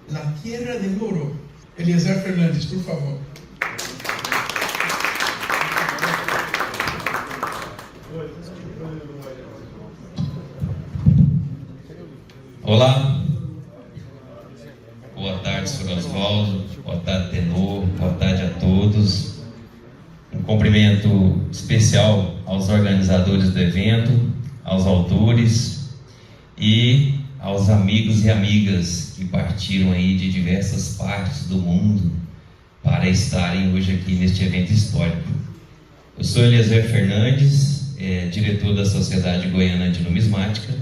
La Tierra del Oro. Eliezer Fernandes, por favor. Olá, boa tarde, Sr. Oswaldo, boa tarde, Tenor, boa tarde a todos. Um cumprimento especial aos organizadores do evento, aos autores e aos amigos e amigas que partiram aí de diversas partes do mundo para estarem hoje aqui neste evento histórico. Eu sou Eliezer Fernandes, diretor da Sociedade Goiana de Numismática,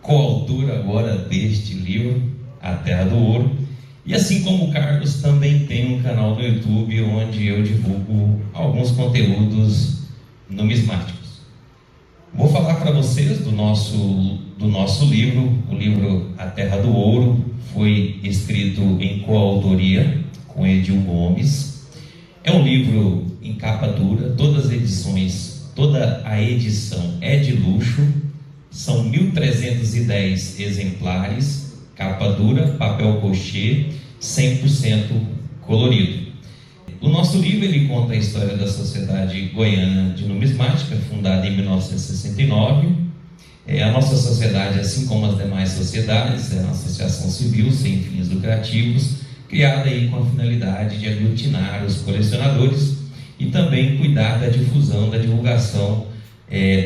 coautor agora deste livro, A Terra do Ouro, e assim como o Carlos, também tem um canal no YouTube onde eu divulgo alguns conteúdos numismáticos. Vou falar para vocês do nosso livro. O livro A Terra do Ouro foi escrito em coautoria com Edil Gomes. É um livro em capa dura, toda a edição é de luxo. São 1.310 exemplares, capa dura, papel cochê, 100% colorido. O nosso livro ele conta a história da Sociedade Goiana de Numismática, fundada em 1969. A nossa sociedade, assim como as demais sociedades, é uma associação civil sem fins lucrativos, criada aí com a finalidade de aglutinar os colecionadores e também cuidar da difusão, da divulgação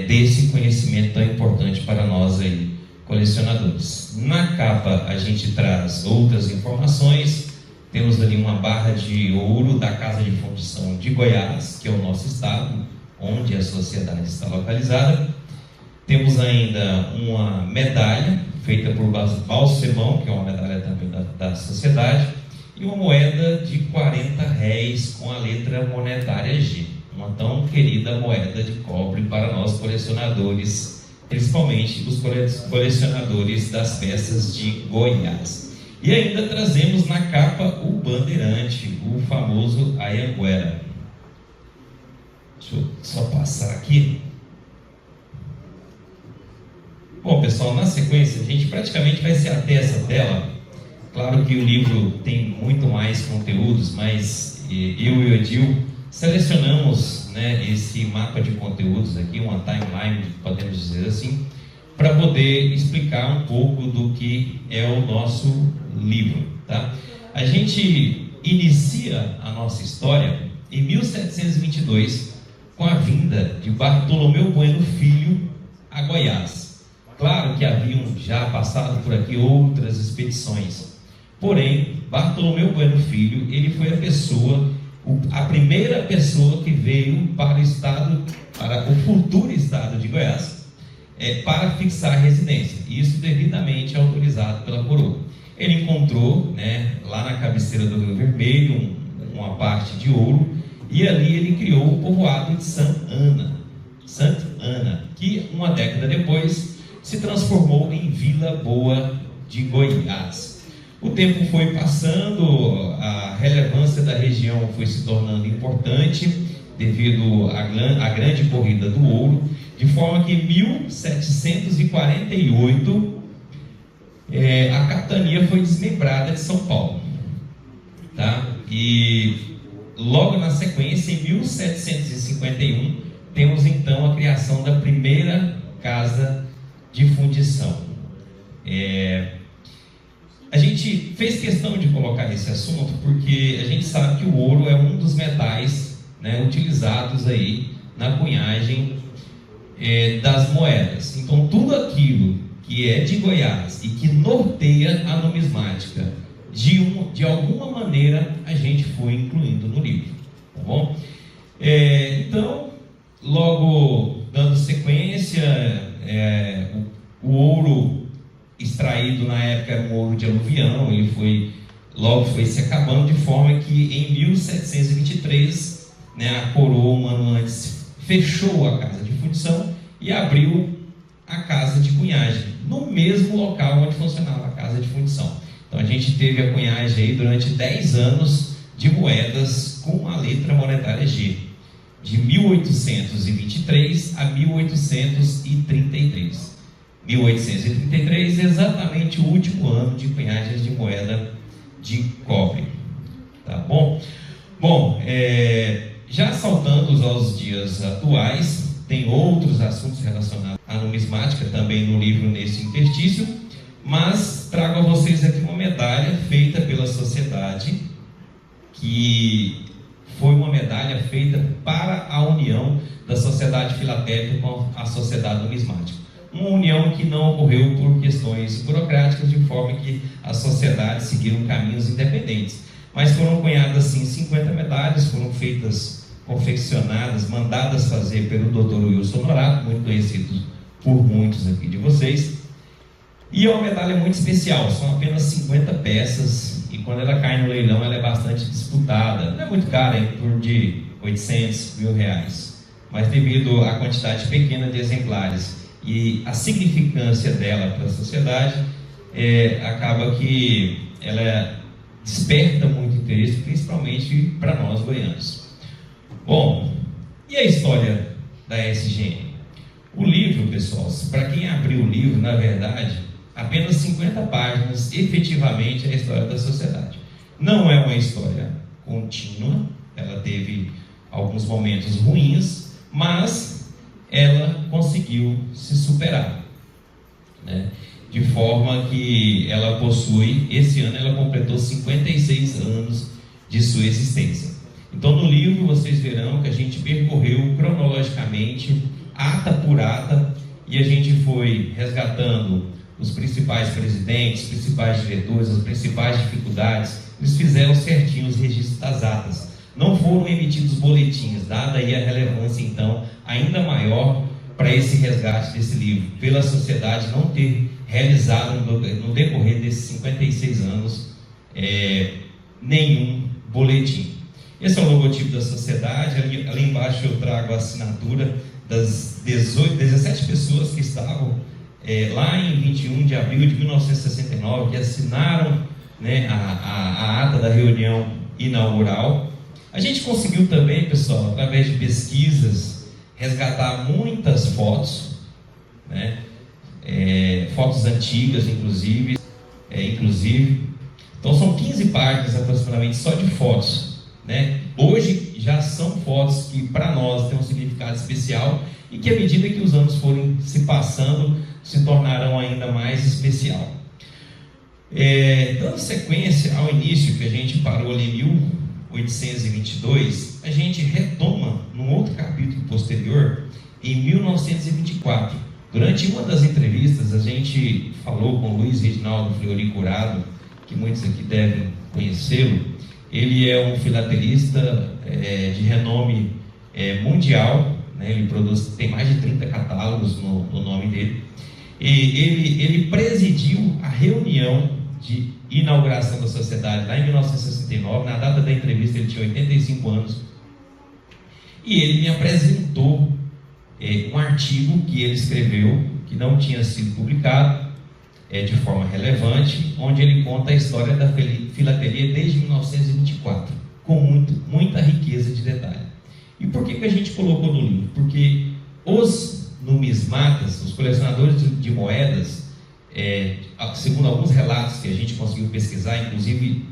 desse conhecimento tão importante para nós aí, colecionadores. Na capa a gente traz outras informações. Temos ali uma barra de ouro da Casa de Fundição de Goiás, que é o nosso estado, onde a sociedade está localizada. Temos ainda uma medalha feita por Balsemão, que é uma medalha também da sociedade, e uma moeda de 40 réis com a letra monetária G. Uma tão querida moeda de cobre para nós colecionadores, principalmente os colecionadores das peças de Goiás. E ainda trazemos na capa o bandeirante, o famoso Anhanguera. Deixa eu só passar aqui. Bom, pessoal, na sequência a gente praticamente vai ser até essa tela. Claro que o livro tem muito mais conteúdos, mas eu e o Edil selecionamos, esse mapa de conteúdos aqui, uma timeline, podemos dizer assim, para poder explicar um pouco do que é o nosso livro, tá? A gente inicia a nossa história em 1722 com a vinda de Bartolomeu Bueno Filho a Goiás. Claro que haviam já passado por aqui outras expedições, porém Bartolomeu Bueno Filho, ele foi a primeira pessoa que veio para o futuro estado de Goiás, para fixar residência, isso devidamente autorizado pela coroa. Ele encontrou, lá na cabeceira do Rio Vermelho, uma parte de ouro, e ali ele criou o povoado de Santa Ana, que uma década depois se transformou em Vila Boa de Goiás. O tempo foi passando, a relevância da região foi se tornando importante devido à grande corrida do ouro, de forma que em 1748 a capitania foi desmembrada de São Paulo, tá? E logo na sequência, em 1751, temos então a criação da primeira casa de fundição. A gente fez questão de colocar esse assunto porque a gente sabe que o ouro é um dos metais, utilizados aí na cunhagem das moedas. Então tudo aquilo que é de Goiás e que norteia a numismática, de alguma maneira a gente foi incluindo no livro, tá bom? Então, logo dando sequência, o ouro extraído na época era um ouro de aluvião, ele foi se acabando, de forma que em 1723, a coroa, um ano antes, fechou a casa de fundição e abriu a casa de cunhagem, no mesmo local onde funcionava a casa de fundição. Então a gente teve a cunhagem aí durante 10 anos de moedas com a letra monetária G, de 1823 a 1833. 1833, exatamente o último ano de cunhagens de moeda de cobre. Tá bom? Bom, já saltando aos dias atuais, tem outros assuntos relacionados à numismática também no livro, nesse interstício, mas trago a vocês aqui uma medalha feita pela sociedade, que foi uma medalha feita para a união da Sociedade Filatélica com a Sociedade Numismática. Uma união que não ocorreu por questões burocráticas, de forma que as sociedades seguiram caminhos independentes. Mas foram cunhadas, sim, 50 medalhas, foram feitas, confeccionadas, mandadas fazer pelo Dr. Wilson Norato, muito conhecido por muitos aqui de vocês. E é uma medalha muito especial, são apenas 50 peças, e quando ela cai no leilão, ela é bastante disputada. Não é muito cara, é em torno de 800 mil reais. Mas devido à quantidade pequena de exemplares e a significância dela para a sociedade, acaba que ela desperta muito interesse, principalmente para nós goianos. Bom, e a história da SGN? O livro, pessoal, para quem abriu o livro, na verdade, apenas 50 páginas, efetivamente, é a história da sociedade. Não é uma história contínua, ela teve alguns momentos ruins, mas ela conseguiu se superar, né? De forma que ela possui, esse ano ela completou 56 anos de sua existência. Então no livro vocês verão que a gente percorreu cronologicamente, ata por ata, e a gente foi resgatando os principais presidentes, os principais diretores, as principais dificuldades. Eles fizeram certinho os registros das atas. Não foram emitidos boletins, dada aí a relevância, então, ainda maior para esse resgate desse livro, pela sociedade não ter realizado no decorrer desses 56 anos nenhum boletim. Esse é o logotipo da sociedade. Ali embaixo eu trago a assinatura das 17 pessoas que estavam lá em 21 de abril de 1969, que assinaram, né, a ata da reunião inaugural. A gente conseguiu também, pessoal, através de pesquisas, resgatar muitas fotos, né? Fotos antigas, inclusive. Então são 15 páginas aproximadamente só de fotos, né? Hoje já são fotos que para nós têm um significado especial e que à medida que os anos forem se passando, se tornarão ainda mais especial. Dando sequência ao início, que a gente parou ali em 1822, a gente retoma num outro capítulo posterior, em 1924. Durante uma das entrevistas, a gente falou com o Luiz Reginaldo Fleury Curado, que muitos aqui devem conhecê-lo. Ele é um filatelista de renome mundial, né? Ele tem mais de 30 catálogos no nome dele. E ele presidiu a reunião de inauguração da sociedade lá em 1969. Na data da entrevista ele tinha 85 anos, e ele me apresentou um artigo que ele escreveu, que não tinha sido publicado de forma relevante, onde ele conta a história da filatelia desde 1924, com muita riqueza de detalhe. E por que a gente colocou no livro? Porque os numismatas, os colecionadores de moedas, segundo alguns relatos que a gente conseguiu pesquisar, inclusive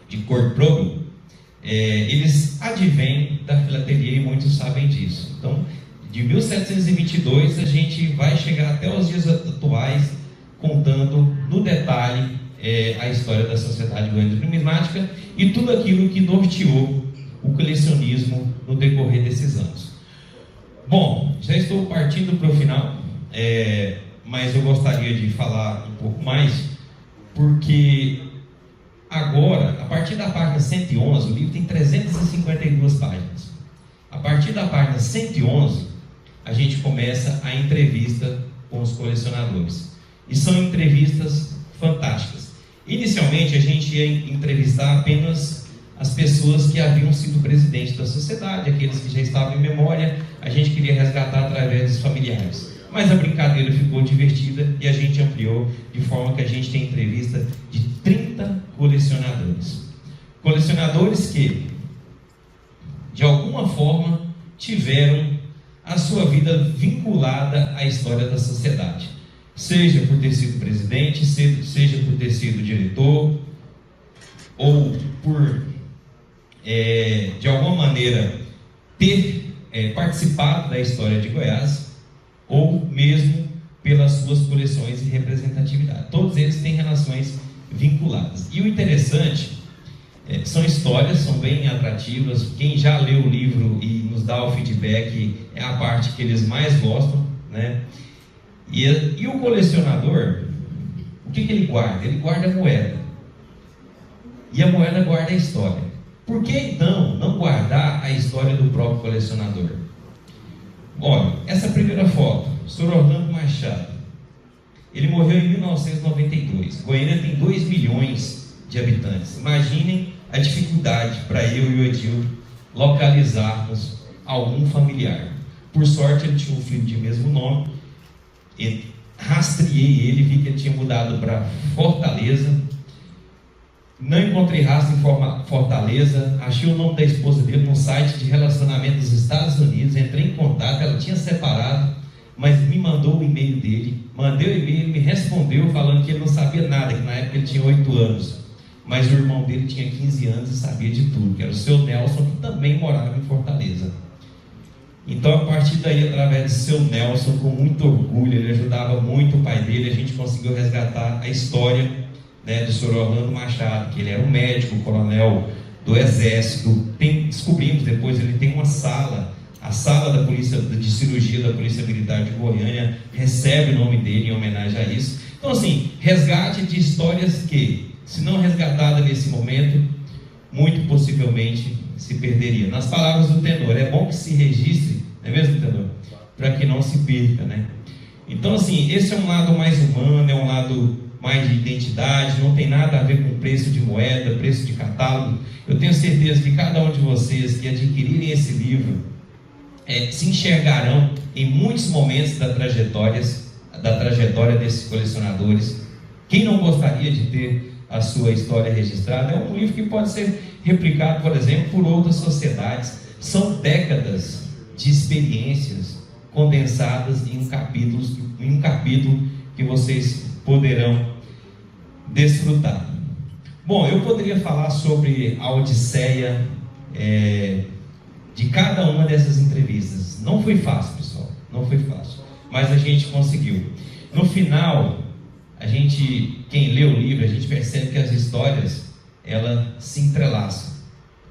de cor probo, eles advêm da filatelia, e muitos sabem disso. Então, de 1722 a gente vai chegar até os dias atuais, contando no detalhe a história da Sociedade Goiana de Numismática e tudo aquilo que norteou o colecionismo no decorrer desses anos. Bom, já estou partindo para o final, mas eu gostaria de falar um pouco mais, porque agora, a partir da página 111, o livro tem 352 páginas. A partir da página 111, a gente começa a entrevista com os colecionadores. E são entrevistas fantásticas. Inicialmente, a gente ia entrevistar apenas as pessoas que haviam sido presidentes da sociedade, aqueles que já estavam em memória. A gente queria resgatar através dos familiares. Mas a brincadeira ficou divertida e a gente ampliou, de forma que a gente tem entrevista de 30 colecionadores. Colecionadores que, de alguma forma, tiveram a sua vida vinculada à história da sociedade. seja por ter sido presidente, seja por ter sido diretor, ou por, de alguma maneira, ter participado da história de Goiás, ou mesmo pelas suas coleções e representatividade. Todos eles têm relações vinculadas. E o interessante, são histórias, são bem atrativas. Quem já leu o livro e nos dá o feedback é a parte que eles mais gostam, né? E o colecionador, o que ele guarda? Ele guarda a moeda. E a moeda guarda a história. Por que então não guardar a história do próprio colecionador? Olha, essa primeira foto, o Sr. Orlando Machado, ele morreu em 1992. Goiânia tem 2 milhões de habitantes. Imaginem a dificuldade para eu e o Edil localizarmos algum familiar. Por sorte, ele tinha um filho de mesmo nome. Rastreei ele, vi que ele tinha mudado para Fortaleza. Não encontrei rastro em Fortaleza. Achei o nome da esposa dele no site de relacionamento dos Estados Unidos. Entrei em contato, ela tinha separado, mas me mandou o e-mail dele. Mandei o e-mail, ele me respondeu falando que ele não sabia nada, que na época ele tinha 8 anos. Mas o irmão dele tinha 15 anos e sabia de tudo, que era o seu Nelson, que também morava em Fortaleza. Então, a partir daí, através do seu Nelson, com muito orgulho, ele ajudava muito o pai dele, a gente conseguiu resgatar a história, né, do Sr. Orlando Machado, que ele era um médico, coronel do Exército. Descobrimos depois, ele tem uma sala, a sala da polícia, de cirurgia da Polícia Militar de Goiânia, recebe o nome dele em homenagem a isso. Então, assim, resgate de histórias que, se não resgatada nesse momento, muito possivelmente se perderia. Nas palavras do tenor, é bom que se registre, não é mesmo, tenor? Para que não se perca, né? Então, assim, esse é um lado mais humano, é um lado mais de identidade, não tem nada a ver com preço de moeda, preço de catálogo. Eu tenho certeza que cada um de vocês que adquirirem esse livro se enxergarão em muitos momentos da trajetória desses colecionadores. Quem não gostaria de ter a sua história registrada? É um livro que pode ser replicado, por exemplo, por outras sociedades. São décadas de experiências condensadas em um capítulo que vocês poderão desfrutar. Bom, eu poderia falar sobre a odisseia de cada uma dessas entrevistas. Não foi fácil, pessoal, não foi fácil, mas a gente conseguiu. No final, quem lê o livro, a gente percebe que as histórias, elas se entrelaçam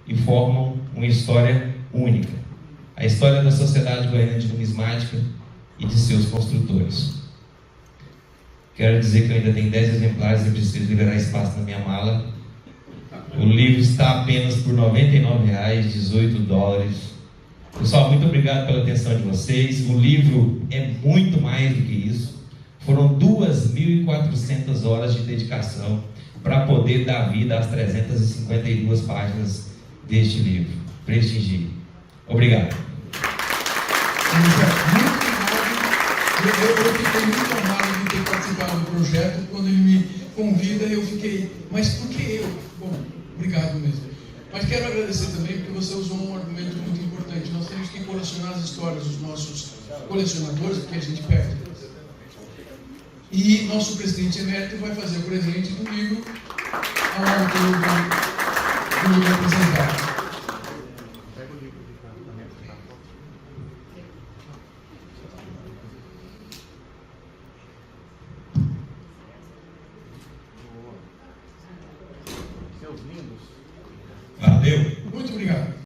e formam uma história única. A história da Sociedade Goiana de Numismática e de seus construtores. Quero dizer que eu ainda tenho 10 exemplares e preciso liberar espaço na minha mala. O livro está apenas por R$ 99,00, 18 dólares. Pessoal, muito obrigado pela atenção de vocês. O livro é muito mais do que isso. Foram 2.400 horas de dedicação para poder dar vida às 352 páginas deste livro. Prestigiem. Obrigado. Eu fiquei muito honrado de ter participado do projeto. Quando ele me convida, eu fiquei, mas por que eu? Bom, obrigado mesmo. Mas quero agradecer também porque você usou um argumento muito importante. Nós temos que colecionar as histórias dos nossos colecionadores, porque a gente perde. E nosso presidente emérito vai fazer o presente do livro ao autor do livro apresentado. Valeu. Muito obrigado.